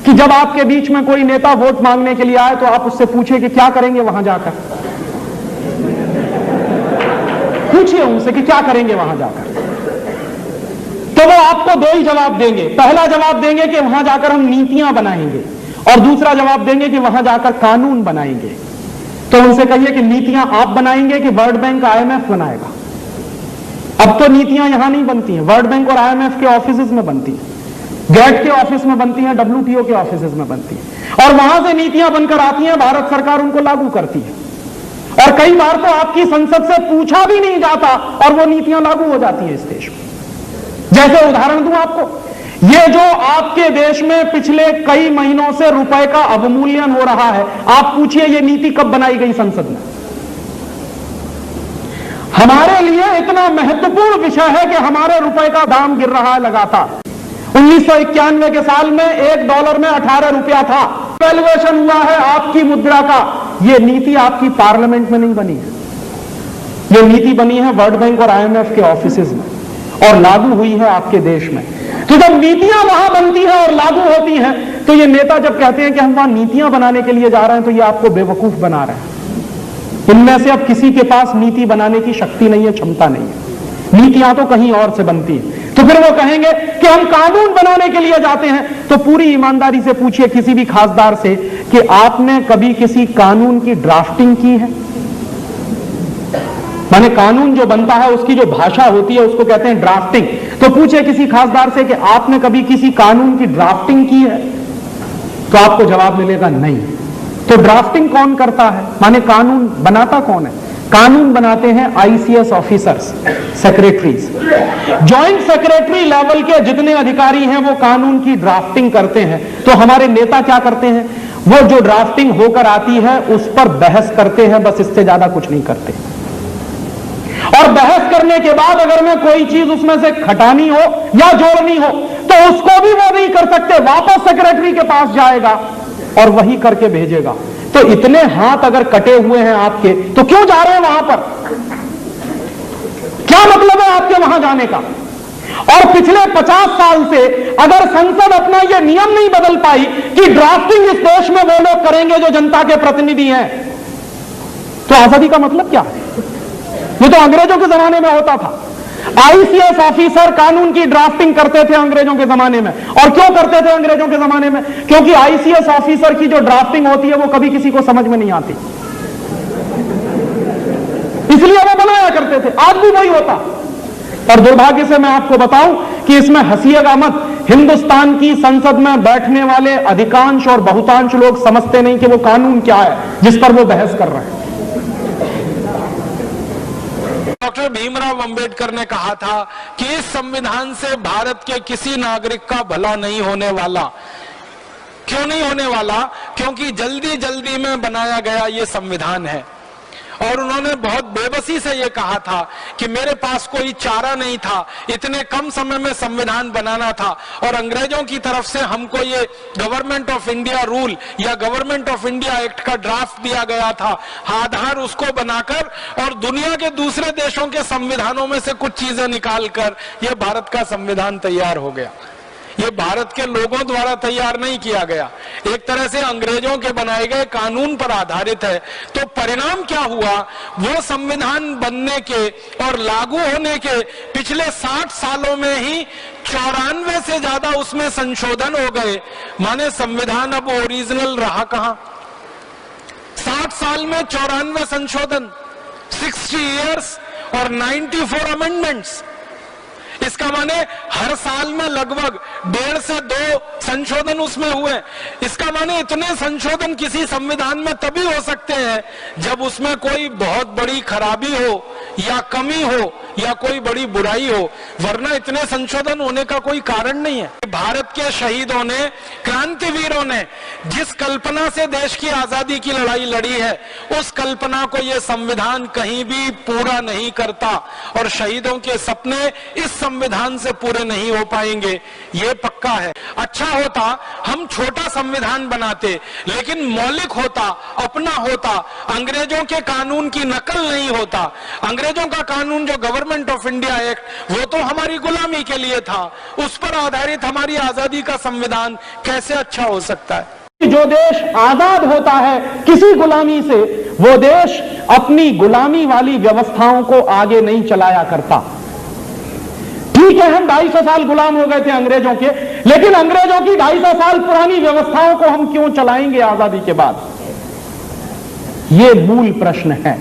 कि जब आपके बीच में कोई नेता वोट मांगने के लिए आए तो आप उससे पूछिए कि क्या करेंगे वहां जाकर। पूछिए उनसे कि क्या करेंगे वहां जाकर, तो वो आपको दो ही जवाब देंगे। पहला जवाब देंगे कि वहां जाकर हम नीतियां बनाएंगे, और दूसरा जवाब देंगे कि वहां जाकर कानून बनाएंगे। तो उनसे कहिए कि नीतियां आप बनाएंगे कि वर्ल्ड बैंक IMF बनाएगा। अब तो नीतियां यहां नहीं बनती हैं, वर्ल्ड बैंक और IMF के ऑफिस में बनती हैं, गेट के ऑफिस में बनती हैं, WTO के ऑफिस में बनती हैं, और वहां से नीतियां बनकर आती हैं, भारत सरकार उनको लागू करती है। और कई बार तो आपकी संसद से पूछा भी नहीं जाता और वो नीतियां लागू हो जाती हैं इस देश में। जैसे उदाहरण दूं आपको, ये जो आपके देश में पिछले कई महीनों से रुपए का अवमूल्यन हो रहा है, आप पूछिए ये नीति कब बनाई गई संसद में। हमारे लिए इतना महत्वपूर्ण विषय है कि हमारे रुपए का दाम गिर रहा है लगातार। 1991 के साल में $1 में 18 रुपया था। वैल्यूएशन हुआ है आपकी मुद्रा का। यह नीति आपकी पार्लियामेंट में नहीं बनी है, यह नीति बनी है वर्ल्ड बैंक और IMF के ऑफिसेज में और लागू हुई है आपके देश में। तो जब नीतियां वहां बनती हैं और लागू होती हैं, तो ये नेता जब कहते हैं कि हम वहां नीतियां बनाने के लिए जा रहे हैं, तो ये आपको बेवकूफ बना रहे हैं। इनमें से अब किसी के पास नीति बनाने की शक्ति नहीं है, क्षमता नहीं है। नीतियां तो कहीं और से बनती है। तो फिर वो कहेंगे कि हम कानून बनाने के लिए जाते हैं। तो पूरी ईमानदारी से पूछिए किसी भी खासदार से कि आपने कभी किसी कानून की ड्राफ्टिंग की है? माने कानून जो बनता है उसकी जो भाषा होती है उसको कहते हैं ड्राफ्टिंग। तो पूछे किसी खासदार से कि आपने कभी किसी कानून की ड्राफ्टिंग की है? तो आपको जवाब मिलेगा नहीं। तो ड्राफ्टिंग कौन करता है? माने कानून बनाता कौन है? कानून बनाते हैं ICS officers, secretaries. Joint secretary level के जितने अधिकारी हैं वो कानून की ड्राफ्टिंग करते हैं। तो हमारे नेता क्या करते हैं? वो जो ड्राफ्टिंग होकर आती है उस पर बहस करते हैं, बस इससे ज्यादा कुछ नहीं करते। और बहस करने के बाद अगर मैं कोई चीज उसमें से घटानी हो या जोड़नी हो तो उसको भी वो नहीं कर सकते, वापस सेक्रेटरी के पास जाएगा और वही करके भेजेगा। तो इतने हाथ अगर कटे हुए हैं आपके, तो क्यों जा रहे हैं वहां पर? क्या मतलब है आपके वहां जाने का? और पिछले 50 साल से अगर संसद अपना यह नियम नहीं बदल पाई कि ड्राफ्टिंग इस देश में वो लोग करेंगे जो जनता के प्रतिनिधि हैं, तो आजादी का मतलब क्या है? ये तो अंग्रेजों के जमाने में होता था। ICS ऑफिसर कानून की ड्राफ्टिंग करते थे अंग्रेजों के जमाने में। और क्यों करते थे अंग्रेजों के जमाने में? क्योंकि ICS ऑफिसर की जो ड्राफ्टिंग होती है वो कभी किसी को समझ में नहीं आती, इसलिए वो बनाया करते थे। आज भी वही होता। और दुर्भाग्य से मैं आपको बताऊं कि इसमें हंसिएगा मत, हिंदुस्तान की संसद में बैठने वाले अधिकांश और बहुतांश लोग समझते नहीं कि वो कानून क्या है जिस पर वो बहस कर रहे हैं। डॉक्टर भीमराव अंबेडकर ने कहा था कि इस संविधान से भारत के किसी नागरिक का भला नहीं होने वाला। क्यों नहीं होने वाला? क्योंकि जल्दी जल्दी में बनाया गया ये संविधान है। और उन्होंने बहुत बेबसी से ये कहा था कि मेरे पास कोई चारा नहीं था, इतने कम समय में संविधान बनाना था और अंग्रेजों की तरफ से हमको ये गवर्नमेंट ऑफ इंडिया रूल या गवर्नमेंट ऑफ इंडिया एक्ट का ड्राफ्ट दिया गया था। आधार उसको बनाकर और दुनिया के दूसरे देशों के संविधानों में से कुछ चीजें निकालकर ये भारत का संविधान तैयार हो गया। ये भारत के लोगों द्वारा तैयार नहीं किया गया, एक तरह से अंग्रेजों के बनाए गए कानून पर आधारित है। तो परिणाम क्या हुआ? वो संविधान बनने के और लागू होने के पिछले 60 सालों में ही 94 से ज्यादा उसमें संशोधन हो गए। माने संविधान अब ओरिजिनल रहा कहां? 60 साल में 94 संशोधन, 60 इयर्स और 94 अमेंडमेंट्स। इसका माने हर साल में लगभग 1.5 से 2 संशोधन उसमें हुए। इसका माने इतने संशोधन किसी संविधान में तभी हो सकते हैं जब उसमें कोई बहुत बड़ी खराबी हो या कमी हो या कोई बड़ी बुराई हो, वरना इतने संशोधन होने का कोई कारण नहीं है। भारत के शहीदों ने, क्रांतिवीरों ने जिस कल्पना से देश की आजादी की लड़ाई लड़ी है, उस कल्पना को यह संविधान कहीं भी पूरा नहीं करता और शहीदों के सपने इस संविधान से पूरे नहीं हो पाएंगे, ये पक्का है। अच्छा होता हम छोटा संविधान बनाते, लेकिन मौलिक होता, अपना होता, अंग्रेजों के कानून की नकल नहीं होता। अंग्रेजों का कानून जो गवर्नमेंट ऑफ इंडिया एक्ट, वो तो हमारी गुलामी के लिए था, उस पर आधारित हमारी आजादी का संविधान कैसे अच्छा हो सकता है? जो देश आजाद होता है किसी गुलामी से, वो देश अपनी गुलामी वाली व्यवस्थाओं को आगे नहीं चलाया करता। ठीक है, हम 250 साल गुलाम हो गए थे अंग्रेजों के, लेकिन अंग्रेजों की 250 साल पुरानी व्यवस्थाओं को हम क्यों चलाएंगे आजादी के बाद? यह मूल प्रश्न है,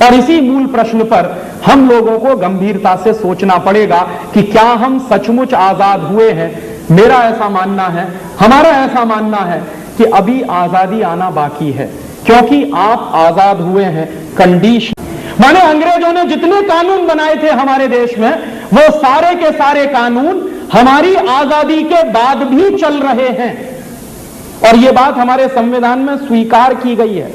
और इसी मूल प्रश्न पर हम लोगों को गंभीरता से सोचना पड़ेगा कि क्या हम सचमुच आजाद हुए हैं। मेरा ऐसा मानना है, हमारा ऐसा मानना है कि अभी आजादी आना बाकी है, क्योंकि आप आजाद हुए हैं कंडीशन, माने अंग्रेजों ने जितने कानून बनाए थे हमारे देश में, वो सारे के सारे कानून हमारी आजादी के बाद भी चल रहे हैं, और यह बात हमारे संविधान में स्वीकार की गई है।